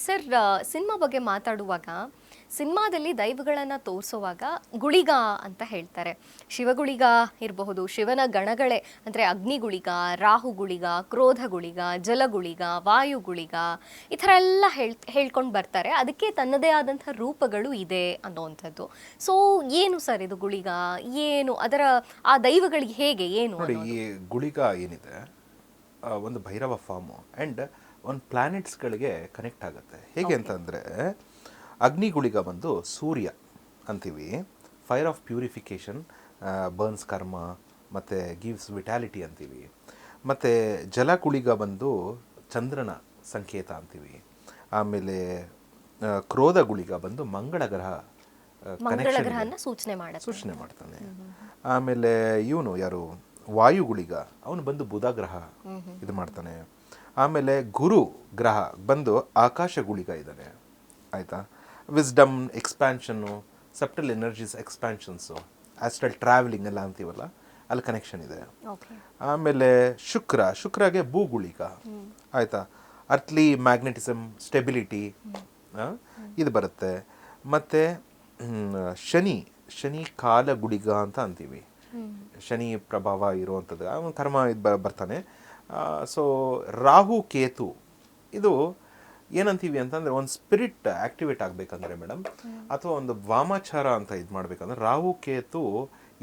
Sir, cinema ಬಗ್ಗೆ ಮಾತಾಡುವಾಗ ಸಿನಿಮಾದಲ್ಲಿ ದೈವಗಳನ್ನು ತೋರಿಸುವಾಗ ಗುಳಿಗ ಅಂತ ಹೇಳ್ತಾರೆ. ಶಿವಗುಳಿಗ ಇರಬಹುದು, ಶಿವನ ಗಣಗಳೇ ಅಂದರೆ ಅಗ್ನಿಗುಳಿಗ, ರಾಹುಗುಳಿಗ, ಕ್ರೋಧಗುಳಿಗ, ಜಲಗುಳಿಗ, ವಾಯುಗುಳಿಗ, ಈ ಥರ ಎಲ್ಲ ಹೇಳ್ಕೊಂಡು ಬರ್ತಾರೆ. ಅದಕ್ಕೆ ತನ್ನದೇ ಆದಂಥ ರೂಪಗಳು ಇದೆ ಅನ್ನೋವಂಥದ್ದು. ಸೊ ಏನು ಸರ್ ಇದು ಗುಳಿಗ? ಏನು ಅದರ ಆ ದೈವಗಳಿಗೆ ಹೇಗೆ ಏನು ನೋಡಿ, ಅನ್ನೋದು? ಈ ಗುಳಿಗ ಏನಿದೆ ಒಂದು ಭೈರವ ಫಾರ್ಮು ಆ್ಯಂಡ್ ಒಂದು ಪ್ಲ್ಯಾನೆಟ್ಸ್ಗಳಿಗೆ ಕನೆಕ್ಟ್ ಆಗುತ್ತೆ. ಹೇಗೆ ಅಂತಂದರೆ ಅಗ್ನಿಗುಳಿಗ ಬಂದು ಸೂರ್ಯ ಅಂತೀವಿ, ಫೈರ್ ಆಫ್ ಪ್ಯೂರಿಫಿಕೇಷನ್, ಬರ್ನ್ಸ್ ಕರ್ಮ ಮತ್ತು ಗಿವ್ಸ್ ವಿಟ್ಯಾಲಿಟಿ ಅಂತೀವಿ. ಮತ್ತು ಜಲಗುಳಿಗ ಬಂದು ಚಂದ್ರನ ಸಂಕೇತ ಅಂತೀವಿ. ಆಮೇಲೆ ಕ್ರೋಧ ಗುಳಿಗ ಬಂದು ಮಂಗಳ ಗ್ರಹ ಕನೆಕ್ಷನ್ ಸೂಚನೆ ಮಾಡ್ತಾನೆ. ಆಮೇಲೆ ಇವನು ಯಾರು ವಾಯುಗುಳಿಗ, ಅವನು ಬಂದು ಬುಧ ಗ್ರಹ ಇದು ಮಾಡ್ತಾನೆ. ಆಮೇಲೆ ಗುರು ಗ್ರಹ ಬಂದು ಆಕಾಶ ಗುಳಿಗ ಇದ್ದಾನೆ, ಆಯಿತಾ. ವಿಸ್ಡಮ್, ಎಕ್ಸ್ಪ್ಯಾನ್ಷನ್ನು, ಸೆಪ್ಟಲ್ ಎನರ್ಜೀಸ್ ಎಕ್ಸ್ಪ್ಯಾನ್ಷನ್ಸು, ಆಸ್ಟ್ರಲ್ ಟ್ರಾವೆಲಿಂಗ್ ಎಲ್ಲ ಅಂತೀವಲ್ಲ, ಅಲ್ಲಿ ಕನೆಕ್ಷನ್ ಇದೆ. ಆಮೇಲೆ ಶುಕ್ರಗೆ ಭೂಗುಳಿಗ, ಆಯಿತಾ. ಅರ್ತ್ಲಿ ಮ್ಯಾಗ್ನೆಟಿಸಮ್, ಸ್ಟೆಬಿಲಿಟಿ ಇದು ಬರುತ್ತೆ. ಮತ್ತು ಶನಿ ಕಾಲ ಗುಳಿಗ ಅಂತ ಅಂತೀವಿ, ಶನಿ ಪ್ರಭಾವ ಇರುವಂಥದ್ದು, ಅವನು ಕರ್ಮ ಬರ್ತಾನೆ. ಸೊ ರಾಹು ಕೇತು ಇದು ಏನಂತೀವಿ ಅಂತಂದರೆ, ಒಂದು ಸ್ಪಿರಿಟ್ ಆ್ಯಕ್ಟಿವೇಟ್ ಆಗಬೇಕಂದ್ರೆ ಮೇಡಮ್, ಅಥವಾ ಒಂದು ವಾಮಾಚಾರ ಅಂತ ಇದು ಮಾಡಬೇಕಂದ್ರೆ ರಾಹು ಕೇತು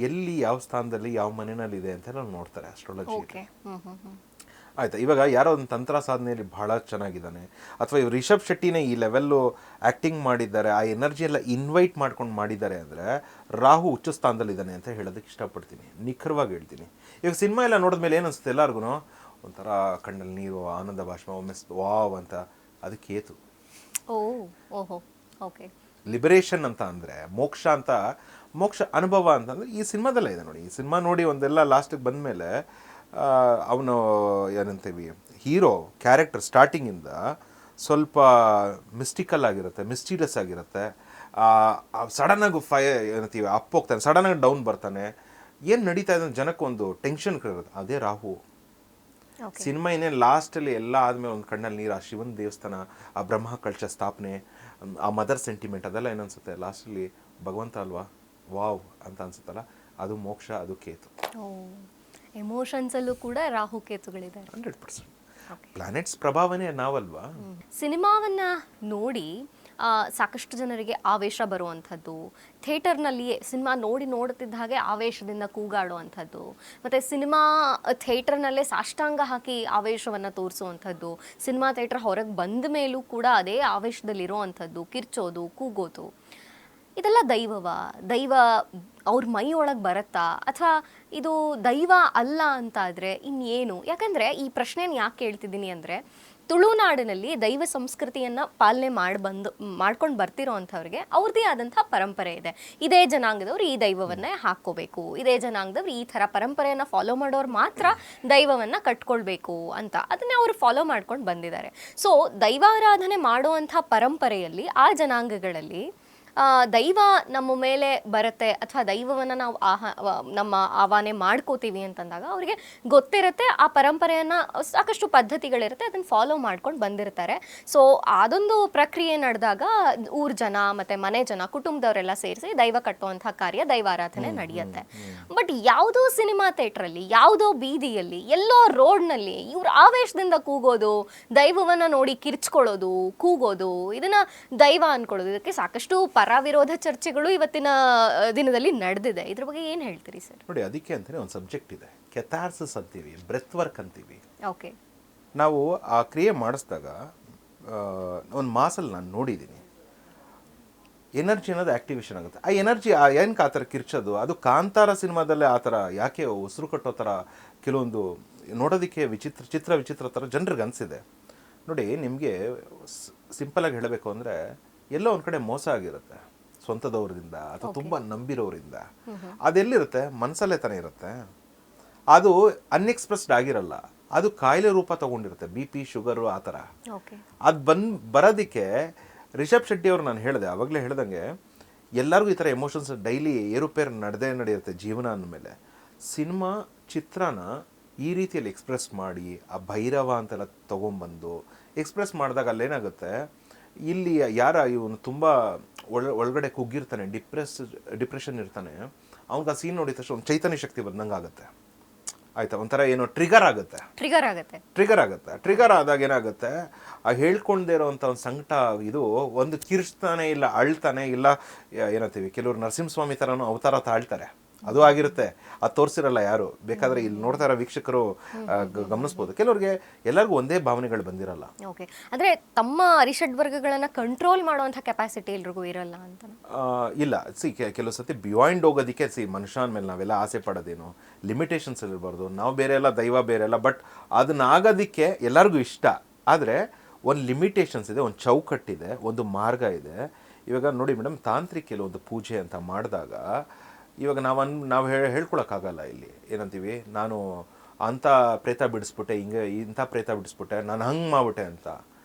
ಎಲ್ಲಿ ಯಾವ ಸ್ಥಾನದಲ್ಲಿ ಯಾವ ಮನೆಯಲ್ಲಿ ಇದೆ ಅಂತೆಲ್ಲ ನೋಡ್ತಾರೆ ಅಸ್ಟ್ರಾಲಜಿ. ಆಯಿತಾ. ಇವಾಗ ಯಾರೋ ಒಂದು ತಂತ್ರ ಸಾಧನೆಯಲ್ಲಿ ಭಾಳ ಚೆನ್ನಾಗಿದ್ದಾನೆ, ಅಥವಾ ಇವ್ರು ರಿಷಬ್ ಶೆಟ್ಟಿನೇ ಈ ಲೆವೆಲ್ಲು ಆ್ಯಕ್ಟಿಂಗ್ ಮಾಡಿದ್ದಾರೆ, ಆ ಎನರ್ಜಿ ಎಲ್ಲ ಇನ್ವೈಟ್ ಮಾಡ್ಕೊಂಡು ಮಾಡಿದ್ದಾರೆ ಅಂದರೆ ರಾಹು ಉಚ್ಚ ಸ್ಥಾನದಲ್ಲಿದ್ದಾನೆ ಅಂತ ಹೇಳೋದಕ್ಕೆ ಇಷ್ಟಪಡ್ತೀನಿ, ನಿಖರವಾಗಿ ಹೇಳ್ತೀನಿ. ಇವಾಗ ಸಿನಿಮಾ ಎಲ್ಲ ನೋಡಿದ್ಮೇಲೆ ಏನು ಅನಿಸುತ್ತೆ ಎಲ್ಲರಿಗೂ, ಒಂಥರ ಕಣ್ಣಲ್ಲಿ ನೀರು, ಆನಂದ ಭಾಷ್ಮ, ಒಮ್ಮೆ ವಾವ್ ಅಂತ. ಅದು ಕೇತು. ಓಕೆ. ಲಿಬರೇಷನ್ ಅಂತ ಅಂದರೆ ಮೋಕ್ಷ ಅಂತ, ಮೋಕ್ಷ ಅನುಭವ ಅಂತಂದರೆ ಈ ಸಿನಿಮಾದಲ್ಲೇ ಇದೆ ನೋಡಿ. ಈ ಸಿನಿಮಾ ನೋಡಿ ಒಂದೆಲ್ಲ ಲಾಸ್ಟಿಗೆ ಬಂದಮೇಲೆ ಅವನು ಏನಂತೀವಿ ಹೀರೋ ಕ್ಯಾರೆಕ್ಟರ್ ಸ್ಟಾರ್ಟಿಂಗಿಂದ ಸ್ವಲ್ಪ ಮಿಸ್ಟಿಕಲ್ ಆಗಿರುತ್ತೆ, ಮಿಸ್ಟೀರಿಯಸ್ ಆಗಿರುತ್ತೆ. ಸಡನ್ನಾಗಿ ಏನಂತೀವಿ ಅಪ್ ಹೋಗ್ತಾನೆ, ಸಡನ್ನಾಗಿ ಡೌನ್ ಬರ್ತಾನೆ. ಏನು ನಡೀತಾ ಇದೆ ಜನಕ್ಕೊಂದು ಟೆನ್ಷನ್ ಇರುತ್ತೆ, ಅದೇ ರಾಹು. ಸಿನಿಮಾ ಏನೇನು ಲಾಸ್ಟಲ್ಲಿ ಎಲ್ಲ ಆದಮೇಲೆ ಒಂದು ಕಣ್ಣಲ್ಲಿ ನೀರು, ಆ ಶಿವನ ದೇವಸ್ಥಾನ, ಆ ಬ್ರಹ್ಮ ಕಳಶ ಸ್ಥಾಪನೆ, ಆ ಮದರ್ ಸೆಂಟಿಮೆಂಟ್, ಅದೆಲ್ಲ ಏನನ್ಸುತ್ತೆ ಲಾಸ್ಟಲ್ಲಿ ಭಗವಂತ ಅಲ್ವಾ, ವಾವ್ ಅಂತ ಅನ್ಸುತ್ತಲ್ಲ, ಅದು ಮೋಕ್ಷ, ಅದು ಕೇತು. ಎಮೋಷನ್ಸಲ್ಲೂ ಕೂಡ ರಾಹು ಕೇತುಗಳಿದ್ದಾರೆ. 100%. ಪ್ಲಾನೆಟ್ಸ್ ಪ್ರಭಾವನೆ ನಾವಲ್ವಾ. ಸಿನಿಮಾವನ್ನ ನೋಡಿ ಸಾಕಷ್ಟು ಜನರಿಗೆ ಆವೇಶ ಬರುವಂಥದ್ದು, ಥಿಯೇಟರ್ನಲ್ಲಿಯೇ ಸಿನಿಮಾ ನೋಡುತ್ತಿದ್ದ ಹಾಗೆ ಆವೇಶದಿಂದ ಕೂಗಾಡುವಂಥದ್ದು, ಮತ್ತು ಸಿನಿಮಾ ಥಿಯೇಟರ್ನಲ್ಲೇ ಸಾಷ್ಟಾಂಗ ಹಾಕಿ ಆವೇಶವನ್ನು ತೋರಿಸುವಂಥದ್ದು, ಸಿನಿಮಾ ಥಿಯೇಟರ್ ಹೊರಗೆ ಬಂದ ಮೇಲೂ ಕೂಡ ಅದೇ ಆವೇಶದಲ್ಲಿರುವಂಥದ್ದು, ಕಿರ್ಚೋದು, ಕೂಗೋದು, ಇದೆಲ್ಲ ದೈವ ಅವ್ರ ಮೈ ಒಳಗೆ ಬರುತ್ತಾ, ಅಥವಾ ಇದು ದೈವ ಅಲ್ಲ ಅಂತ ಆದರೆ ಇನ್ನೇನು? ಯಾಕಂದರೆ ಈ ಪ್ರಶ್ನೆನ ಯಾಕೆ ಕೇಳ್ತಿದ್ದೀನಿ ಅಂದರೆ, ತುಳುನಾಡಿನಲ್ಲಿ ದೈವ ಸಂಸ್ಕೃತಿಯನ್ನು ಪಾಲನೆ ಮಾಡ್ಕೊಂಡು ಬರ್ತಿರೋ ಅಂಥವ್ರಿಗೆ ಅವ್ರದ್ದೇ ಆದಂಥ ಪರಂಪರೆ ಇದೆ. ಇದೇ ಜನಾಂಗದವ್ರು ಈ ದೈವವನ್ನೇ ಹಾಕ್ಕೋಬೇಕು, ಇದೇ ಜನಾಂಗದವ್ರು ಈ ಥರ ಪರಂಪರೆಯನ್ನು ಫಾಲೋ ಮಾಡೋರು ಮಾತ್ರ ದೈವವನ್ನು ಕಟ್ಕೊಳ್ಬೇಕು ಅಂತ ಅದನ್ನೇ ಅವರು ಫಾಲೋ ಮಾಡ್ಕೊಂಡು ಬಂದಿದ್ದಾರೆ. ಸೊ ದೈವಾರಾಧನೆ ಮಾಡುವಂಥ ಪರಂಪರೆಯಲ್ಲಿ ಆ ಜನಾಂಗಗಳಲ್ಲಿ ದೈವ ನಮ್ಮ ಮೇಲೆ ಬರುತ್ತೆ, ಅಥವಾ ದೈವವನ್ನು ನಾವು ನಮ್ಮ ಆವಾಹನೆ ಮಾಡ್ಕೋತೀವಿ ಅಂತಂದಾಗ ಅವರಿಗೆ ಗೊತ್ತಿರುತ್ತೆ, ಆ ಪರಂಪರೆಯನ್ನು ಸಾಕಷ್ಟು ಪದ್ಧತಿಗಳಿರುತ್ತೆ, ಅದನ್ನು ಫಾಲೋ ಮಾಡ್ಕೊಂಡು ಬಂದಿರ್ತಾರೆ. ಸೊ ಅದೊಂದು ಪ್ರಕ್ರಿಯೆ ನಡೆದಾಗ ಊರ ಜನ ಮತ್ತು ಮನೆ ಜನ, ಕುಟುಂಬದವರೆಲ್ಲ ಸೇರಿಸಿ ದೈವ ಕಟ್ಟುವಂಥ ಕಾರ್ಯ, ದೈವಾರಾಧನೆ ನಡೆಯುತ್ತೆ. ಬಟ್ ಯಾವುದೋ ಸಿನಿಮಾ ಥಿಯೇಟ್ರಲ್ಲಿ, ಯಾವುದೋ ಬೀದಿಯಲ್ಲಿ, ಎಲ್ಲೋ ರೋಡ್ನಲ್ಲಿ ಇವ್ರು ಆವೇಶದಿಂದ ಕೂಗೋದು, ದೈವವನ್ನು ನೋಡಿ ಕಿರ್ಚ್ಕೊಳ್ಳೋದು, ಕೂಗೋದು, ಇದನ್ನು ದೈವ ಅಂದ್ಕೊಳ್ಳೋದು, ಇದಕ್ಕೆ ಸಾಕಷ್ಟು ಪರವಿರೋಧ ಚರ್ಚೆಗಳು ಇವತ್ತಿನ ದಿನದಲ್ಲಿ ನಡೆದಿದೆ. ಇದ್ರ ಬಗ್ಗೆ ಏನು ಹೇಳ್ತೀರಿ ಸರ್? ನೋಡಿ, ಅದಕ್ಕೆ ಅಂತಲೇ ಒಂದು ಸಬ್ಜೆಕ್ಟ್ ಇದೆ, ಕೆಥಾರ್ಸಿಸ್ ಅಂತೀವಿ, ಬ್ರೆತ್ ವರ್ಕ್ ಅಂತೀವಿ. ಓಕೆ. ನಾವು ಆ ಕ್ರಿಯೆ ಮಾಡಿಸಿದಾಗ ಒಂದು ಮಾಸಲ್ಲಿ ನಾನು ನೋಡಿದ್ದೀನಿ, ಎನರ್ಜಿ ಅನ್ನೋದು ಆ್ಯಕ್ಟಿವೇಶನ್ ಆಗುತ್ತೆ. ಆ ಎನರ್ಜಿ ಏನಕ್ಕೆ ಆ ಥರ ಕಿರ್ಚೋದು, ಅದು ಕಾಂತಾರ ಸಿನಿಮಾದಲ್ಲೇ ಆ ಥರ ಯಾಕೆ ಉಸಿರು ಕಟ್ಟೋ ಥರ ಕೆಲವೊಂದು ನೋಡೋದಕ್ಕೆ ವಿಚಿತ್ರ ಥರ ಜನರಿಗೆ ಅನಿಸಿದೆ. ನೋಡಿ, ನಿಮಗೆ ಸಿಂಪಲಾಗಿ ಹೇಳಬೇಕು ಅಂದರೆ, ಎಲ್ಲೋ ಒಂದು ಕಡೆ ಮೋಸ ಆಗಿರುತ್ತೆ ಸ್ವಂತದವ್ರಿಂದ, ಅಥವಾ ತುಂಬ ನಂಬಿರೋರಿಂದ. ಅದೆಲ್ಲಿರುತ್ತೆ, ಮನಸ್ಸಲ್ಲೇ ತಾನೇ ಇರುತ್ತೆ. ಅದು ಅನ್ಎಕ್ಸ್ಪ್ರೆಸ್ಡ್ ಆಗಿರಲ್ಲ, ಅದು ಕಾಯಿಲೆ ರೂಪ ತಗೊಂಡಿರುತ್ತೆ, BP, ಶುಗರು, ಆ ಥರ. ಅದು ಬರೋದಕ್ಕೆ ರಿಷಬ್ ಶೆಟ್ಟಿ ಅವರು, ನಾನು ಹೇಳಿದೆ ಆವಾಗಲೇ ಹೇಳ್ದಂಗೆ, ಎಲ್ಲರಿಗೂ ಈ ಥರ ಎಮೋಷನ್ಸ್ ಡೈಲಿ ಏರುಪೇರು ನಡೆಯುತ್ತೆ ಜೀವನ ಅಂದಮೇಲೆ. ಸಿನಿಮಾ ಚಿತ್ರನ ಈ ರೀತಿಯಲ್ಲಿ ಎಕ್ಸ್ಪ್ರೆಸ್ ಮಾಡಿ, ಆ ಭೈರವ ಅಂತೆಲ್ಲ ತೊಗೊಂಬಂದು ಎಕ್ಸ್ಪ್ರೆಸ್ ಮಾಡಿದಾಗ ಅಲ್ಲೇನಾಗುತ್ತೆ, ಇಲ್ಲಿ ಯಾರ ಇವನು ತುಂಬ ಒಳಗಡೆ ಕುಗ್ಗಿರ್ತಾನೆ, ಡಿಪ್ರೆಷನ್ ಇರ್ತಾನೆ, ಅವ್ನಿಗೆ ಆ ಸೀನ್ ನೋಡಿದ ತಕ್ಷಣ ಒಂದು ಚೈತನ್ಯ ಶಕ್ತಿ ಬಂದಂಗೆ ಆಗುತ್ತೆ. ಆಯ್ತಾ, ಒಂಥರ ಏನೋ ಟ್ರಿಗರ್ ಆಗುತ್ತೆ. ಟ್ರಿಗರ್ ಆದಾಗ ಏನಾಗುತ್ತೆ, ಆ ಹೇಳ್ಕೊಂಡೇ ಇರೋವಂಥ ಒಂದು ಸಂಕಟ ಇದು ಒಂದು ಕಿರ್ಚ್ತಾನೆ, ಇಲ್ಲ ಅಳ್ತಾನೆ, ಇಲ್ಲ ಏನಂತೀವಿ ಕೆಲವರು ನರಸಿಂಹಸ್ವಾಮಿ ಥರನೂ ಅವತಾರ ತಾಳ್ತಾರೆ, ಅದು ಆಗಿರುತ್ತೆ. ಅದು ತೋರಿಸಿರಲ್ಲ ಯಾರು, ಬೇಕಾದ್ರೆ ಇಲ್ಲಿ ನೋಡ್ತಾ ಇರೋ ವೀಕ್ಷಕರು ಗಮನಿಸ್ಬೋದು. ಕೆಲವ್ರಿಗೆ ಎಲ್ಲರಿಗೂ ಒಂದೇ ಭಾವನೆಗಳು ಬಂದಿರಲ್ಲ. ಓಕೆ, ಅಂದ್ರೆ ತಮ್ಮ ಅರಿಷಡ್ ವರ್ಗಗಳನ್ನ ಕಂಟ್ರೋಲ್ ಮಾಡುವಂಥ ಕೆಪಾಸಿಟಿ ಎಲ್ರಿಗೂ ಇರಲ್ಲ ಅಂತ. ಇಲ್ಲ, ಕೆಲವು ಸತಿ ಬಿಯಾಂಡ್ ಹೋಗೋದಕ್ಕೆ ಮನುಷ್ಯನ ಮೇಲೆ ನಾವೆಲ್ಲ ಆಸೆ ಪಡೋದೇನು, ಲಿಮಿಟೇಷನ್ಸ್ ಇರಬಾರ್ದು. ನಾವು ಬೇರೆ ಎಲ್ಲ, ದೈವ ಬೇರೆ ಎಲ್ಲ, ಬಟ್ ಅದನ್ನಾಗೋದಕ್ಕೆ ಎಲ್ಲರಿಗೂ ಇಷ್ಟ. ಆದರೆ ಒಂದು ಲಿಮಿಟೇಷನ್ಸ್ ಇದೆ, ಒಂದು ಚೌಕಟ್ಟಿದೆ, ಒಂದು ಮಾರ್ಗ ಇದೆ. ಇವಾಗ ನೋಡಿ ಮೇಡಮ್, ತಾಂತ್ರಿಕ ಕೆಲವೊಂದು ಪೂಜೆ ಅಂತ ಮಾಡಿದಾಗ ಇವಾಗ ನಾವು ಹೇಳ್ಕೊಳಕ್ಕಾಗಲ್ಲ. ಇಲ್ಲಿ ಏನಂತೀವಿ, ನಾನು ಅಂಥ ಪ್ರೇತ ಬಿಡಿಸ್ಬಿಟ್ಟೆ, ಇಂಥ ಪ್ರೇತ ಬಿಡಿಸ್ಬಿಟ್ಟೆ, ನಾನು ಹಂಗೆ ಮಾಡ್ಬಿಟ್ಟೆ ಅಂತ.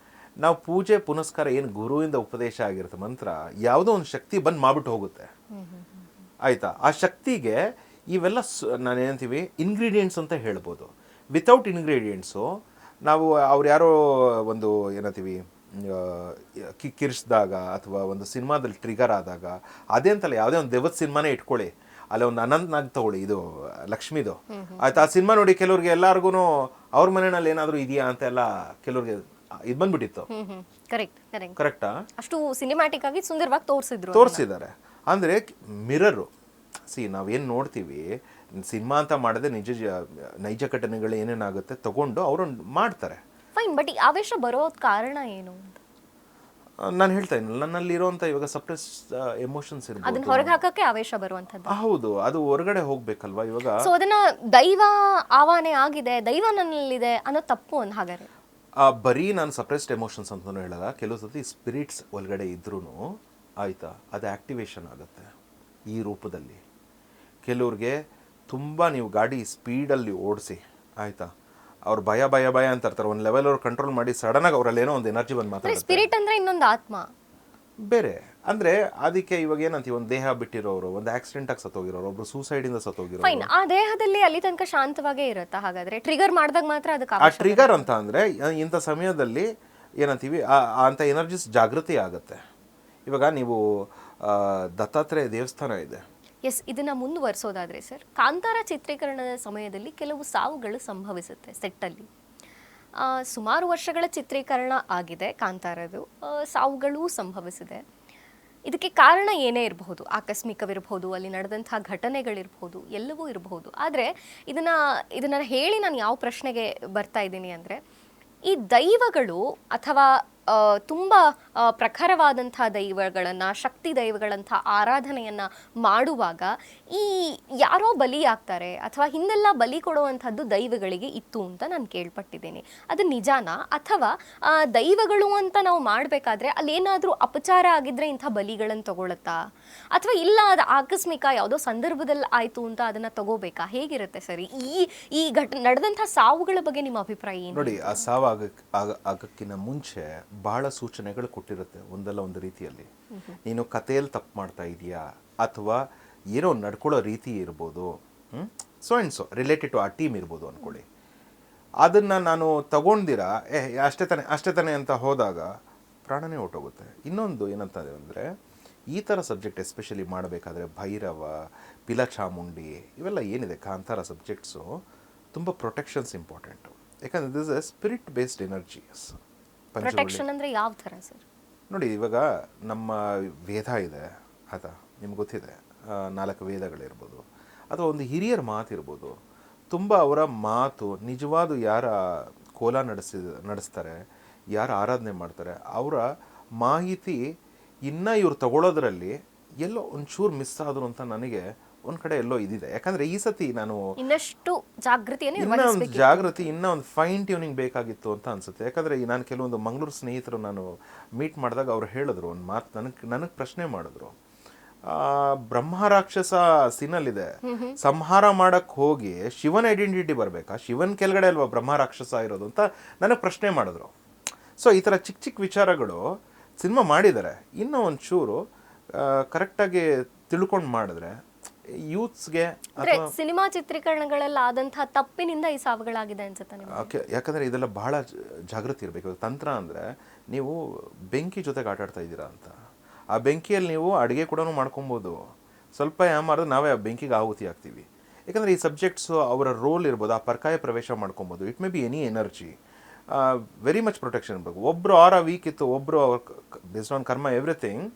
ನಾವು ಪೂಜೆ ಪುನಸ್ಕಾರ ಏನು ಗುರುವಿಂದ ಉಪದೇಶ ಆಗಿರುತ್ತೆ, ಮಂತ್ರ, ಯಾವುದೋ ಒಂದು ಶಕ್ತಿ ಬಂದು ಮಾಡ್ಬಿಟ್ಟು ಹೋಗುತ್ತೆ. ಆಯಿತಾ, ಆ ಶಕ್ತಿಗೆ ಇವೆಲ್ಲ ನಾನೇನಂತೀವಿ ಇಂಗ್ರೀಡಿಯೆಂಟ್ಸ್ ಅಂತ ಹೇಳ್ಬೋದು. ವಿತೌಟ್ ಇಂಗ್ರೀಡಿಯೆಂಟ್ಸು ನಾವು ಅವ್ರು ಯಾರೋ ಒಂದು ಏನಂತೀವಿ ಕಿರ್ಚ್ದಾಗ ಅಥವಾ ಒಂದು ಸಿನಿಮಾದಲ್ಲಿ ಟ್ರಿಗರ್ ಆದಾಗ, ಅದೇ ಅಂತಲ್ಲ, ಯಾವುದೇ ಒಂದು ದೇವದ ಸಿನಿಮಾನೇ ಇಟ್ಕೊಳ್ಳಿ, ಅಲ್ಲೇ ಒಂದು ಅನಂತ್ನಾಗ್ ತಗೊಳ್ಳಿ, ಇದು ಲಕ್ಷ್ಮಿದು ಆಯ್ತಾ, ಆ ಸಿನಿಮಾ ನೋಡಿ ಕೆಲವ್ರಿಗೆ ಎಲ್ಲರಿಗೂ ಅವ್ರ ಮನೆಯಲ್ಲಿ ಏನಾದರೂ ಇದೆಯಾ ಅಂತ ಎಲ್ಲ ಕೆಲವ್ರಿಗೆ ಇದು ಬಂದ್ಬಿಟ್ಟಿತ್ತು. ಕರೆಕ್ಟಾ? ಅಷ್ಟು ಸಿನಿಮ್ಯಾಟಿಕ್ ಆಗಿ ಸುಂದರವಾಗಿ ತೋರಿಸಿದ್ದಾರೆ. ಅಂದರೆ ಮಿರರು, ನಾವೇನು ನೋಡ್ತೀವಿ ಸಿನಿಮಾ ಅಂತ ಮಾಡದೆ ನೈಜ ಘಟನೆಗಳು ಏನೇನಾಗುತ್ತೆ ತಗೊಂಡು ಅವರು ಮಾಡ್ತಾರೆ. ಫೈನ್, ಬಟ್ ಈ ಆವೇಶ ಬರೋದ್ ಕಾರಣ ಏನು? ನಾನು ಹೇಳ್ತಾ ಇದ್ದೀನಿ, ನನ್ನಲ್ಲಿರುವಂಥ ಇವಾಗ ಸಪ್ರೆಸ್ ಎಮೋಷನ್ಸ್ ಇರ್ಬೋದು, ಅದನ್ನ ಹೊರಗೆ ಹಾಕಕ್ಕೆ ಆವೇಶ ಬರುವಂಥದ್ದು. ಹೌದು, ಅದು ಹೊರಗಡೆ ಹೋಗ್ಬೇಕಲ್ವಾ ಇವಾಗ. ಸೊ ಅದನ್ನ ದೈವ ಆವಾಹನೆ ಆಗಿದೆ, ದೈವ ನನ್ನಲ್ಲಿದೆ ಅನ್ನೋ ತಪ್ಪು ಒಂದು ಹಾಗಾದ್ರೆ. ಬರೀ ನಾನು ಸಪ್ರೆಸ್ಡ್ ಎಮೋಷನ್ಸ್ ಅಂತಲೂ ಹೇಳಲ್ಲ. ಕೆಲವು ಸತಿ ಸ್ಪಿರಿಟ್ಸ್ ಒಳಗಡೆ ಇದ್ರೂ ಆಯಿತಾ, ಅದು ಆ್ಯಕ್ಟಿವೇಶನ್ ಆಗುತ್ತೆ ಈ ರೂಪದಲ್ಲಿ. ಕೆಲವ್ರಿಗೆ ತುಂಬ ನೀವು ಗಾಡಿ ಸ್ಪೀಡಲ್ಲಿ ಓಡಿಸಿ ಆಯಿತಾ, ಅವ್ರು ಭಯ ಭಯ ಭಯ ಅಂತ ಇರ್ತಾರೆ, ಒಂದು ಲೆವೆಲ್ ಅವ್ರು ಕಂಟ್ರೋಲ್ ಮಾಡಿ ಸಡನ್ನಾಗಿ ಅವರಲ್ಲಿ ಏನೋ ಒಂದು ಎನರ್ಜಿ ಬಂದು ಮಾತಾಡ್ತಾರೆ. ಸ್ಪಿರಿಟ್ ಅಂದ್ರೆ ಇನ್ನೊಂದು ಆತ್ಮ ಬೇರೆ. ಅಂದರೆ ಅದಕ್ಕೆ ಇವಾಗ ಏನಂತೀವಿ, ಒಂದು ದೇಹ ಬಿಟ್ಟಿರೋರು, ಒಂದು ಆಕ್ಸಿಡೆಂಟ್ ಆಗಿ ಸತ್ತೋಗಿರೋರು, ಒಬ್ರು ಸೂಸೈಡಿಂದ ಸತ್ತೋಗಿರೋರು, ಫೈನ್, ಆ ದೇಹದಲ್ಲಿ ಅಲ್ಲಿ ತನಕ ಶಾಂತವಾಗೇ ಇರುತ್ತಾ? ಹಾಗಾದ್ರೆ ಟ್ರಿಗರ್ ಮಾಡಿದಾಗ ಮಾತ್ರ ಅದಕ್ಕೆ ಆ ಟ್ರಿಗರ್ ಅಂತ ಅಂದರೆ ಇಂಥ ಸಮಯದಲ್ಲಿ ಏನಂತೀವಿ ಅಂಥ ಎನರ್ಜಿಸ್ ಜಾಗೃತಿ ಆಗುತ್ತೆ. ಇವಾಗ ನೀವು ದತ್ತಾತ್ರೇಯ ದೇವಸ್ಥಾನ ಇದೆ. ಎಸ್, ಇದನ್ನ ಮುಂದುವರಿಸೋದಾದ್ರೆ ಸರ್, ಕಾಂತಾರ ಚಿತ್ರೀಕರಣದ ಸಮಯದಲ್ಲಿ ಕೆಲವು ಸಾವುಗಳು ಸಂಭವಿಸುತ್ತೆ ಸೆಟ್ಟಲ್ಲಿ. ಸುಮಾರು ವರ್ಷಗಳ ಚಿತ್ರೀಕರಣ ಆಗಿದೆ ಕಾಂತಾರದು, ಸಾವುಗಳೂ ಸಂಭವಿಸಿದೆ. ಇದಕ್ಕೆ ಕಾರಣ ಏನೇ ಇರಬಹುದು, ಆಕಸ್ಮಿಕವಿರಬಹುದು, ಅಲ್ಲಿ ನಡೆದಂತಹ ಘಟನೆಗಳಿರ್ಬೋದು, ಎಲ್ಲವೂ ಇರಬಹುದು. ಆದರೆ ಇದನ್ನ ಹೇಳಿ ನಾನು ಯಾವ ಪ್ರಶ್ನೆಗೆ ಬರ್ತಾ ಇದ್ದೀನಿ ಅಂದರೆ, ಈ ದೈವಗಳು ಅಥವಾ ತುಂಬ ಪ್ರಖರವಾದಂಥ ದೈವಗಳನ್ನು, ಶಕ್ತಿ ದೈವಗಳಂಥ ಆರಾಧನೆಯನ್ನು ಮಾಡುವಾಗ ಈ ಯಾರೋ ಬಲಿ ಆಗ್ತಾರೆ ಅಥವಾ ಹಿಂದೆಲ್ಲ ಬಲಿ ಕೊಡುವಂಥದ್ದು ದೈವಗಳಿಗೆ ಇತ್ತು ಅಂತ ನಾನು ಕೇಳ್ಪಟ್ಟಿದ್ದೀನಿ. ಅದು ನಿಜಾನಾ? ಅಥವಾ ದೈವಗಳು ಅಂತ ನಾವು ಮಾಡಬೇಕಾದ್ರೆ ಅಲ್ಲೇನಾದರೂ ಅಪಚಾರ ಆಗಿದ್ದರೆ ಇಂಥ ಬಲಿಗಳನ್ನು ತಗೊಳುತ್ತಾ, ಅಥವಾ ಇಲ್ಲ ಅದು ಆಕಸ್ಮಿಕ ಯಾವುದೋ ಸಂದರ್ಭದಲ್ಲಿ ಆಯಿತು ಅಂತ ಅದನ್ನು ತಗೋಬೇಕಾ? ಹೇಗಿರುತ್ತೆ ಸರಿ ಈ ನಡೆದಂಥ ಸಾವುಗಳ ಬಗ್ಗೆ ನಿಮ್ಮ ಅಭಿಪ್ರಾಯ ಏನು? ನೋಡಿ, ಆ ಸಾವು ಆಗಕ್ಕಿಂತ ಮುಂಚೆ ಬಹಳ ಸೂಚನೆಗಳು ಕೊಟ್ಟಿರುತ್ತೆ ಒಂದಲ್ಲ ಒಂದು ರೀತಿಯಲ್ಲಿ. ನೀನು ಕಥೆಯಲ್ಲಿ ತಪ್ಪು ಮಾಡ್ತಾ ಇದೀಯಾ, ಅಥವಾ ಏನೋ ನಡ್ಕೊಳ್ಳೋ ರೀತಿ ಇರ್ಬೋದು, so and so related to ಆ ಟೀಮ್ ಇರ್ಬೋದು ಅಂದ್ಕೊಳ್ಳಿ. ಅದನ್ನು ನಾನು ತಗೊಂಡಿರ ಅಷ್ಟೇ ತಾನೆ ಅಂತ ಹೋದಾಗ ಪ್ರಾಣನೇ ಹೊಟ್ಟೋಗುತ್ತೆ. ಇನ್ನೊಂದು ಏನಂತ ಅಂದರೆ, ಈ ಥರ ಸಬ್ಜೆಕ್ಟ್ ಎಸ್ಪೆಷಲಿ ಮಾಡಬೇಕಾದ್ರೆ ಭೈರವ, ಪಿಲಚಾಮುಂಡಿ, ಇವೆಲ್ಲ ಏನಿದೆ ಕಾಂತಾರ ಸಬ್ಜೆಕ್ಟ್ಸು, ತುಂಬ ಪ್ರೊಟೆಕ್ಷನ್ಸ್ ಇಂಪಾರ್ಟೆಂಟು. ಯಾಕಂದರೆ this is spirit based energies. Protection ಅಂದರೆ ಯಾವ ಥರ ಸರ್? ನೋಡಿ, ಇವಾಗ ನಮ್ಮ ವೇದ ಇದೆ, ಆಯ್ತಾ, ನಿಮ್ಗೆ ಗೊತ್ತಿದೆ, 4 ವೇದಗಳಿರ್ಬೋದು, ಅಥವಾ ಒಂದು ಹಿರಿಯರ ಮಾತಿರ್ಬೋದು, ತುಂಬ ಅವರ ಮಾತು ನಿಜವಾದ ಯಾರ ಕೋಲ ನಡೆಸ್ತಾರೆ, ಯಾರು ಆರಾಧನೆ ಮಾಡ್ತಾರೆ, ಅವರ ಮಾಹಿತಿ ಇನ್ನೂ ಇವ್ರು ತಗೊಳ್ಳೋದ್ರಲ್ಲಿ ಎಲ್ಲೋ ಒಂಚೂರು ಮಿಸ್ ಆದರು ಅಂತ ನನಗೆ ಒಂದು ಕಡೆ ಎಲ್ಲೋ ಇದಿದೆ. ಯಾಕಂದರೆ ಈ ಸತಿ ನಾನು ಇನ್ನಷ್ಟು ಜಾಗೃತಿ, ಇನ್ನೂ ಒಂದು ಫೈನ್ ಟ್ಯೂನಿಂಗ್ ಬೇಕಾಗಿತ್ತು ಅಂತ ಅನ್ಸುತ್ತೆ. ಯಾಕಂದರೆ ನಾನು ಕೆಲವೊಂದು ಮಂಗಳೂರು ಸ್ನೇಹಿತರು ನಾನು ಮೀಟ್ ಮಾಡಿದಾಗ ಅವ್ರು ಹೇಳಿದ್ರು ಒಂದು ಮಾತು, ನನಗೆ ಪ್ರಶ್ನೆ ಮಾಡಿದ್ರು. ಬ್ರಹ್ಮ ರಾಕ್ಷಸ ಸೀನಲ್ಲಿದೆ, ಸಂಹಾರ ಮಾಡಕ್ಕೆ ಹೋಗಿ ಶಿವನ ಐಡೆಂಟಿಟಿ ಬರಬೇಕಾ, ಶಿವನ್ ಕೆಳಗಡೆ ಅಲ್ವಾ ಬ್ರಹ್ಮ ರಾಕ್ಷಸ ಇರೋದು ಅಂತ ನನಗೆ ಪ್ರಶ್ನೆ ಮಾಡಿದ್ರು. ಸೊ ಈ ಥರ ಚಿಕ್ಕ ಚಿಕ್ಕ ವಿಚಾರಗಳು ಸಿನಿಮಾ ಮಾಡಿದ್ದಾರೆ, ಇನ್ನೂ ಒಂಚೂರು ಕರೆಕ್ಟಾಗಿ ತಿಳ್ಕೊಂಡು ಮಾಡಿದ್ರೆ ಯೂತ್ಸ್ಗೆ ಅಂದ್ರೆ ಸಿನಿಮಾ ಚಿತ್ರೀಕರಣಗಳೆಲ್ಲ ಆದಂತಹ ತಪ್ಪಿನಿಂದ ಈ ಸಾವುಗಳಾಗಿದೆ ಅನ್ಸುತ್ತೆ ನಿಮ್ಗೆ? ಓಕೆ, ಯಾಕಂದರೆ ಇದೆಲ್ಲ ಬಹಳ ಜಾಗೃತಿ ಇರಬೇಕು. ತಂತ್ರ ಅಂದರೆ ನೀವು ಬೆಂಕಿ ಜೊತೆಗೆ ಆಟ ಆಡ್ತಾ ಇದ್ದೀರಾ ಅಂತ. ಆ ಬೆಂಕಿಯಲ್ಲಿ ನೀವು ಅಡುಗೆ ಕೂಡ ಮಾಡ್ಕೊಬೋದು. ಸ್ವಲ್ಪ ಮಾಡಿದ್ರೆ ನಾವೇ ಆ ಬೆಂಕಿಗೆ ಆಹುತಿ ಆಗ್ತೀವಿ. ಯಾಕಂದರೆ ಈ ಸಬ್ಜೆಕ್ಟ್ಸು ಅವರ ರೋಲ್ ಇರ್ಬೋದು, ಆ ಪರ್ಕಾಯ ಪ್ರವೇಶ ಮಾಡ್ಕೊಬೋದು. It may be any energy. Very much protection ಇರಬೇಕು. ಒಬ್ಬರು ಆರ ವೀಕ್ ಇತ್ತು, ಒಬ್ಬರು ಬೇಸ್ಡ್ ಆನ್ ಕರ್ಮ ಎವ್ರಿಥಿಂಗ್.